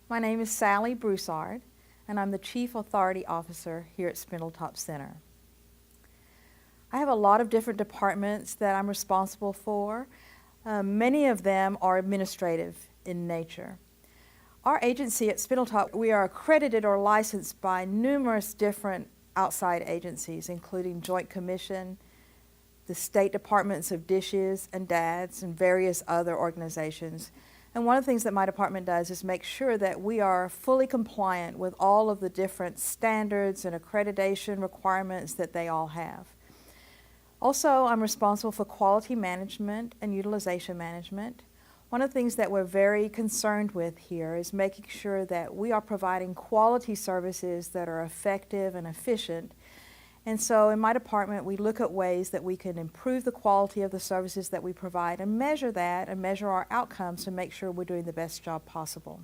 My name is Sally Broussard, and I'm the Chief Authority Officer here at Spindletop Center. I have a lot of different departments that I'm responsible for. Many of them are administrative in nature. Our agency at Spindletop, we are accredited or licensed by numerous different outside agencies, including Joint Commission, the State Departments of DSHS and DADS, and various other organizations. And one of the things that my department does is make sure that we are fully compliant with all of the different standards and accreditation requirements that they all have. Also, I'm responsible for quality management and utilization management. One of the things that we're very concerned with here is making sure that we are providing quality services that are effective and efficient. And so in my department, we look at ways that we can improve the quality of the services that we provide and measure that and measure our outcomes to make sure we're doing the best job possible.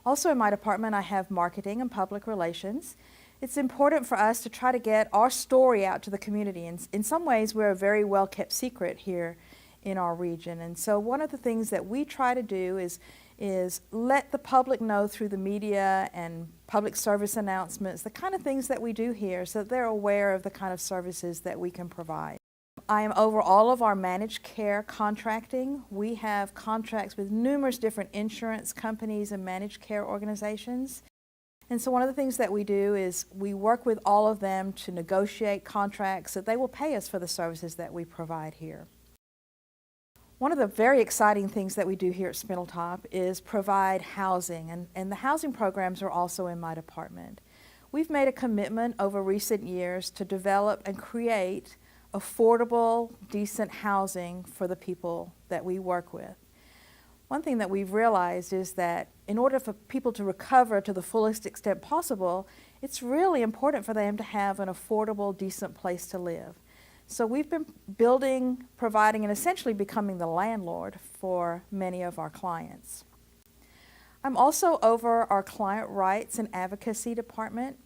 Also in my department, I have marketing and public relations. It's important for us to try to get our story out to the community. And in some ways, we're a very well-kept secret here in our region. And so one of the things that we try to do is let the public know through the media and public service announcements the kind of things that we do here so that they're aware of the kind of services that we can provide. I am over all of our managed care contracting. We have contracts with numerous different insurance companies and managed care organizations. And so one of the things that we do is we work with all of them to negotiate contracts that they will pay us for the services that we provide here. One of the very exciting things that we do here at Spindletop is provide housing, and the housing programs are also in my department. We've made a commitment over recent years to develop and create affordable, decent housing for the people that we work with. One thing that we've realized is that in order for people to recover to the fullest extent possible, it's really important for them to have an affordable, decent place to live. So we've been building, providing, and essentially becoming the landlord for many of our clients. I'm also over our client rights and advocacy department.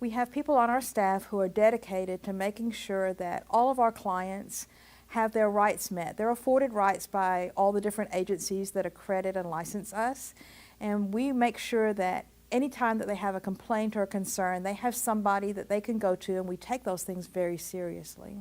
We have people on our staff who are dedicated to making sure that all of our clients have their rights met. They're afforded rights by all the different agencies that accredit and license us, and we make sure that anytime that they have a complaint or a concern, they have somebody that they can go to, and we take those things very seriously.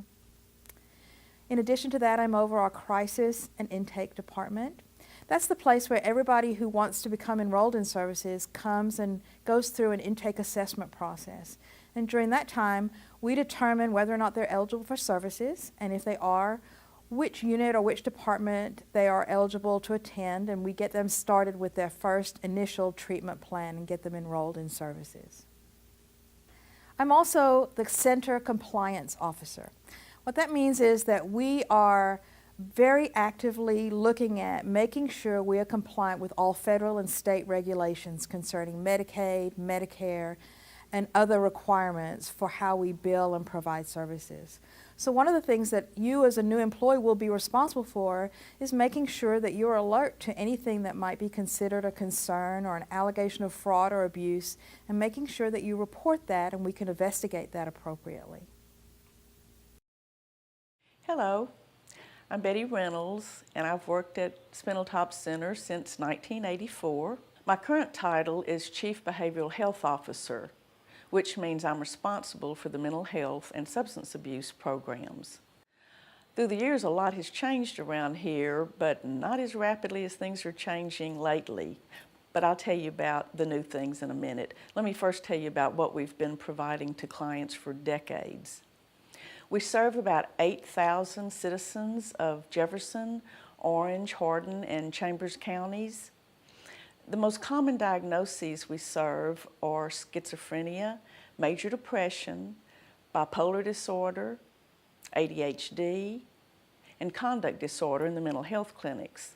In addition to that, I'm over our crisis and intake department. That's the place where everybody who wants to become enrolled in services comes and goes through an intake assessment process. And during that time, we determine whether or not they're eligible for services, and if they are, which unit or which department they are eligible to attend, and we get them started with their first initial treatment plan and get them enrolled in services. I'm also the Center Compliance Officer. What that means is that we are very actively looking at making sure we are compliant with all federal and state regulations concerning Medicaid, Medicare, and other requirements for how we bill and provide services. So one of the things that you as a new employee will be responsible for is making sure that you're alert to anything that might be considered a concern or an allegation of fraud or abuse, and making sure that you report that and we can investigate that appropriately. Hello, I'm Betty Reynolds, and I've worked at Spindletop Center since 1984. My current title is Chief Behavioral Health Officer, which means I'm responsible for the mental health and substance abuse programs. Through the years, a lot has changed around here, but not as rapidly as things are changing lately. But I'll tell you about the new things in a minute. Let me first tell you about what we've been providing to clients for decades. We serve about 8,000 citizens of Jefferson, Orange, Hardin, and Chambers counties. The most common diagnoses we serve are schizophrenia, major depression, bipolar disorder, ADHD, and conduct disorder in the mental health clinics.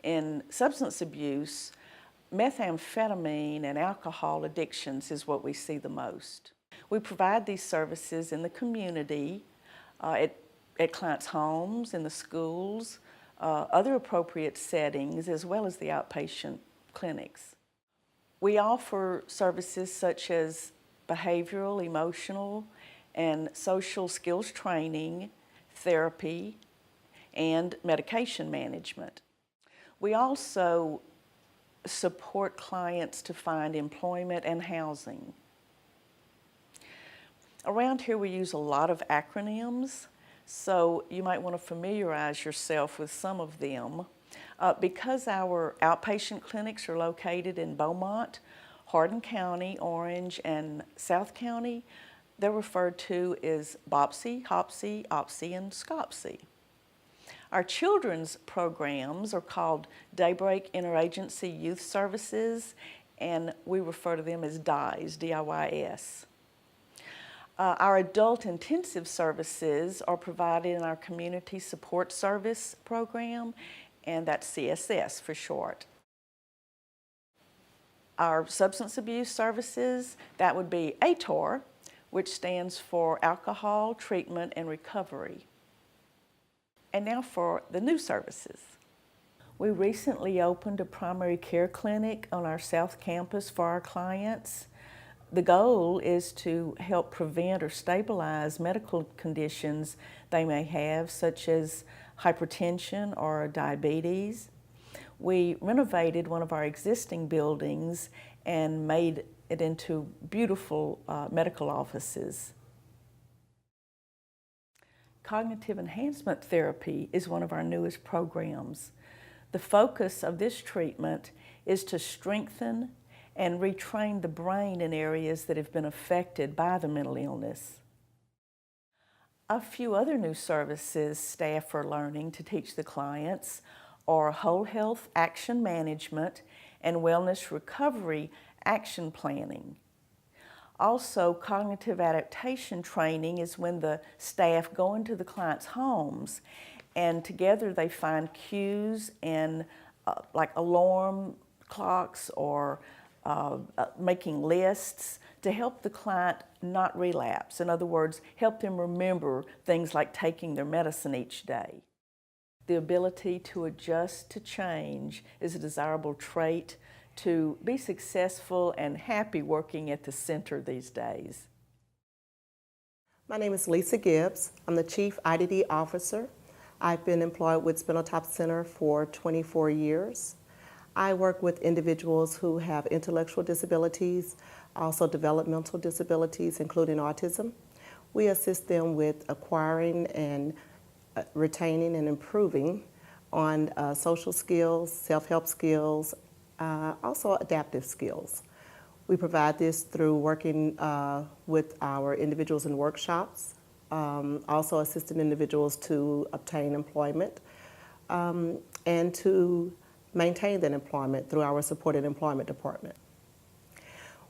In substance abuse, methamphetamine and alcohol addictions is what we see the most. We provide these services in the community, at clients' homes, in the schools, other appropriate settings, as well as the outpatient clinics. We offer services such as behavioral, emotional, and social skills training, therapy, and medication management. We also support clients to find employment and housing. Around here we use a lot of acronyms, so you might want to familiarize yourself with some of them. Because our outpatient clinics are located in Beaumont, Hardin County, Orange, and South County, they're referred to as BOPSI, HOPSI, OPSI, and SCOPSI. Our children's programs are called Daybreak Interagency Youth Services, and we refer to them as DIYS, D-I-Y-S. Our adult intensive services are provided in our Community Support Service program, and that's CSS for short. Our substance abuse services, that would be ATOR, which stands for Alcohol Treatment and Recovery. And now for the new services. We recently opened a primary care clinic on our South Campus for our clients. The goal is to help prevent or stabilize medical conditions they may have, such as hypertension or diabetes. We renovated one of our existing buildings and made it into beautiful medical offices. Cognitive enhancement therapy is one of our newest programs. The focus of this treatment is to strengthen and retrain the brain in areas that have been affected by the mental illness. A few other new services staff are learning to teach the clients are whole health action management and wellness recovery action planning. Also, cognitive adaptation training is when the staff go into the client's homes and together they find cues and like alarm clocks or making lists to help the client not relapse. In other words, help them remember things like taking their medicine each day. The ability to adjust to change is a desirable trait to be successful and happy working at the center these days. My name is Lisa Gibbs. I'm the Chief IDD Officer. I've been employed with Spindletop Center for 24 years. I work with individuals who have intellectual disabilities, also developmental disabilities, including autism. We assist them with acquiring and retaining and improving on social skills, self-help skills, also adaptive skills. We provide this through working with our individuals in workshops, also assisting individuals to obtain employment, and to maintain that employment through our supported employment department.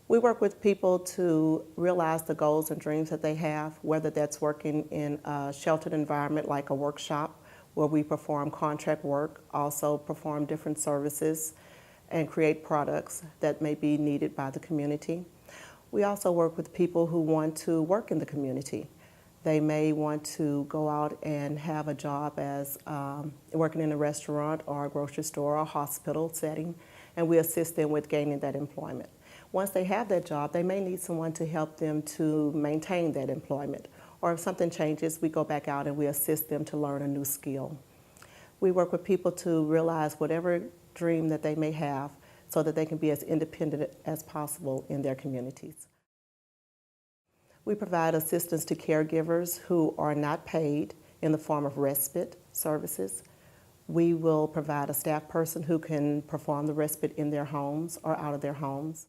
We work with people to realize the goals and dreams that they have, whether that's working in a sheltered environment like a workshop where we perform contract work, also perform different services and create products that may be needed by the community. We also work with people who want to work in the community. They may want to go out and have a job as working in a restaurant or a grocery store or a hospital setting, and we assist them with gaining that employment. Once they have that job, they may need someone to help them to maintain that employment. Or if something changes, we go back out and we assist them to learn a new skill. We work with people to realize whatever dream that they may have so that they can be as independent as possible in their communities. We provide assistance to caregivers who are not paid in the form of respite services. We will provide a staff person who can perform the respite in their homes or out of their homes.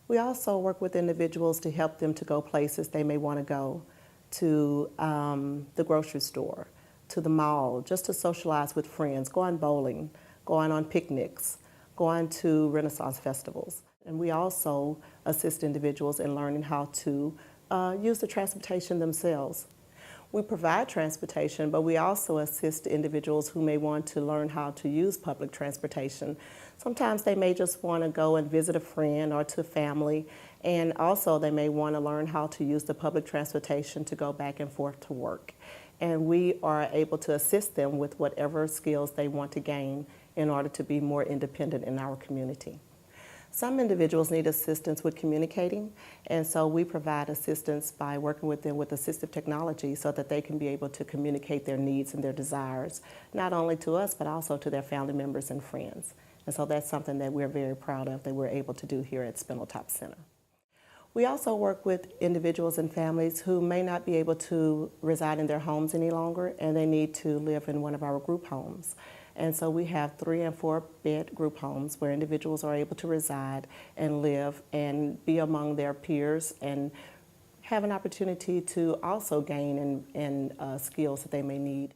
We also work with individuals to help them to go places they may want to go, to the grocery store, to the mall, just to socialize with friends, going bowling, going on picnics, going to Renaissance festivals. And we also assist individuals in learning how to use the transportation themselves. We provide transportation, but we also assist individuals who may want to learn how to use public transportation. Sometimes they may just want to go and visit a friend or to family, and also they may want to learn how to use the public transportation to go back and forth to work. And we are able to assist them with whatever skills they want to gain in order to be more independent in our community. Some individuals need assistance with communicating, and so we provide assistance by working with them with assistive technology so that they can be able to communicate their needs and their desires, not only to us, but also to their family members and friends. And so that's something that we're very proud of that we're able to do here at Spindletop Center. We also work with individuals and families who may not be able to reside in their homes any longer, and they need to live in one of our group homes. And so we have 3 and 4 bed group homes where individuals are able to reside and live and be among their peers and have an opportunity to also gain in skills that they may need.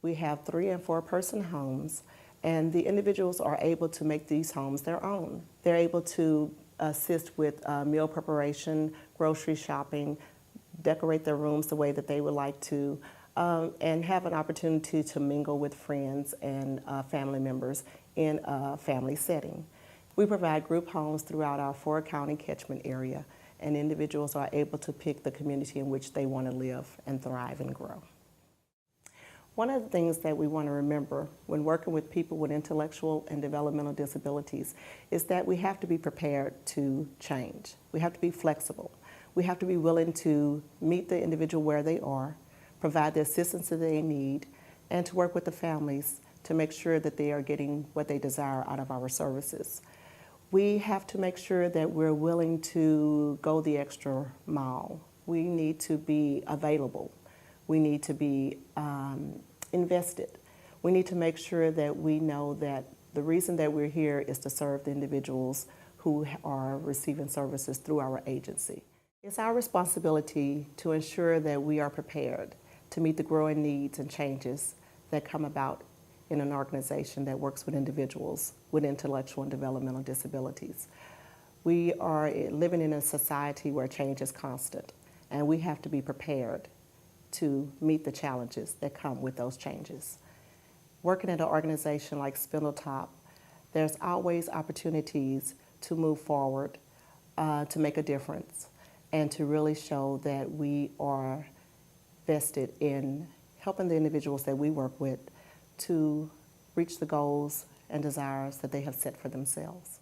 We have 3 and 4 person homes, and the individuals are able to make these homes their own. They're able to assist with meal preparation, grocery shopping, decorate their rooms the way that they would like to, and have an opportunity to mingle with friends and family members in a family setting. We provide group homes throughout our 4-county catchment area, and individuals are able to pick the community in which they want to live and thrive and grow. One of the things that we want to remember when working with people with intellectual and developmental disabilities is that we have to be prepared to change. We have to be flexible. We have to be willing to meet the individual where they are, provide the assistance that they need, and to work with the families to make sure that they are getting what they desire out of our services. We have to make sure that we're willing to go the extra mile. We need to be available. We need to be invested. We need to make sure that we know that the reason that we're here is to serve the individuals who are receiving services through our agency. It's our responsibility to ensure that we are prepared to meet the growing needs and changes that come about in an organization that works with individuals with intellectual and developmental disabilities. We are living in a society where change is constant, and we have to be prepared to meet the challenges that come with those changes. Working at an organization like Spindletop, there's always opportunities to move forward, to make a difference, and to really show that we are vested in helping the individuals that we work with to reach the goals and desires that they have set for themselves.